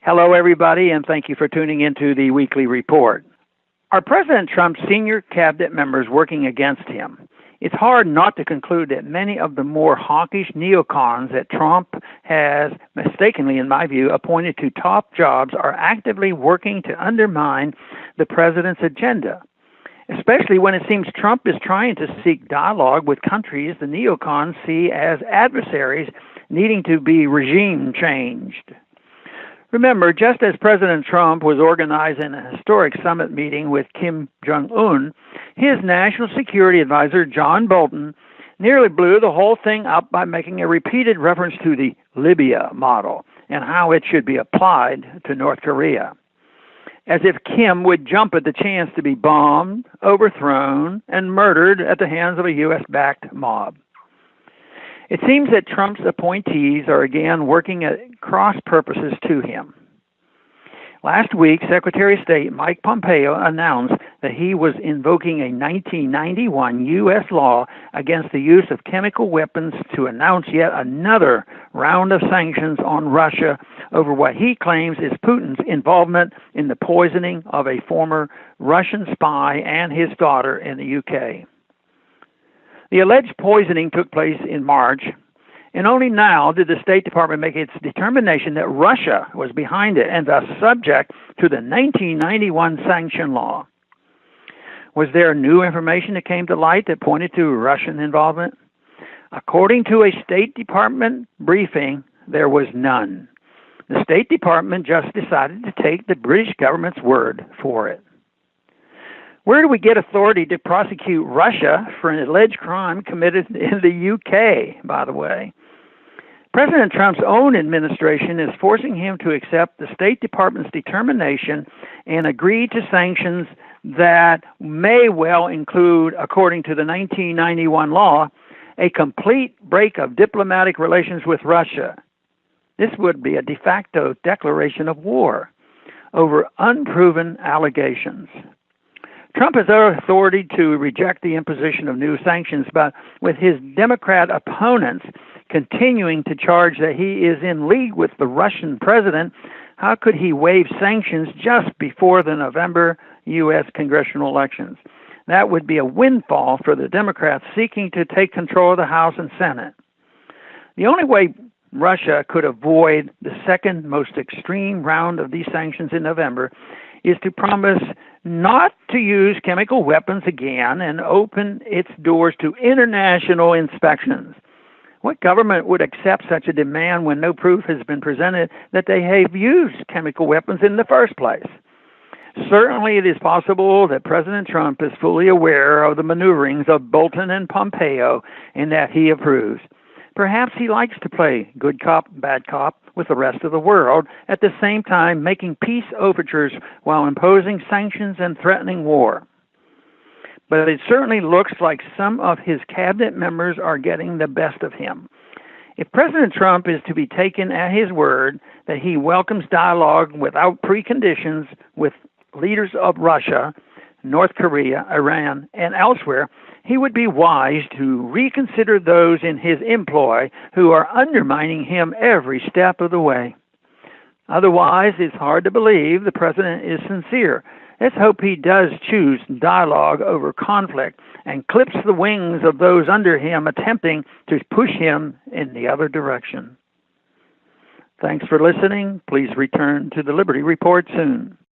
Hello, everybody, and thank you for tuning into the weekly report. Are President Trump's senior cabinet members working against him? It's hard not to conclude that many of the more hawkish neocons that Trump has, mistakenly in my view, appointed to top jobs are actively working to undermine the president's agenda, especially when it seems Trump is trying to seek dialogue with countries the neocons see as adversaries needing to be regime changed. Remember, just as President Trump was organizing a historic summit meeting with Kim Jong-un, his national security advisor, John Bolton, nearly blew the whole thing up by making a repeated reference to the Libya model and how it should be applied to North Korea, as if Kim would jump at the chance to be bombed, overthrown, and murdered at the hands of a U.S.-backed mob. It seems that Trump's appointees are again working at cross purposes to him. Last week, Secretary of State Mike Pompeo announced that he was invoking a 1991 U.S. law against the use of chemical weapons to announce yet another round of sanctions on Russia over what he claims is Putin's involvement in the poisoning of a former Russian spy and his daughter in the U.K. The alleged poisoning took place in March, and only now did the State Department make its determination that Russia was behind it and thus subject to the 1991 sanction law. Was there new information that came to light that pointed to Russian involvement? According to a State Department briefing, there was none. The State Department just decided to take the British government's word for it. Where do we get authority to prosecute Russia for an alleged crime committed in the UK, by the way? President Trump's own administration is forcing him to accept the State Department's determination and agree to sanctions that may well include, according to the 1991 law, a complete break of diplomatic relations with Russia. This would be a de facto declaration of war over unproven allegations. Trump has authority to reject the imposition of new sanctions, but with his Democrat opponents continuing to charge that he is in league with the Russian president, how could he waive sanctions just before the November U.S. congressional elections? That would be a windfall for the Democrats seeking to take control of the House and Senate. The only way Russia could avoid the second most extreme round of these sanctions in November is to promise not to use chemical weapons again and open its doors to international inspections. What government would accept such a demand when no proof has been presented that they have used chemical weapons in the first place? Certainly it is possible that President Trump is fully aware of the maneuverings of Bolton and Pompeo and that he approves. Perhaps he likes to play good cop, bad cop with the rest of the world, at the same time making peace overtures while imposing sanctions and threatening war. But it certainly looks like some of his cabinet members are getting the best of him. If President Trump is to be taken at his word that he welcomes dialogue without preconditions with leaders of Russia, North Korea, Iran, and elsewhere, he would be wise to reconsider those in his employ who are undermining him every step of the way. Otherwise, it's hard to believe the president is sincere. Let's hope he does choose dialogue over conflict and clips the wings of those under him attempting to push him in the other direction. Thanks for listening. Please return to the Liberty Report soon.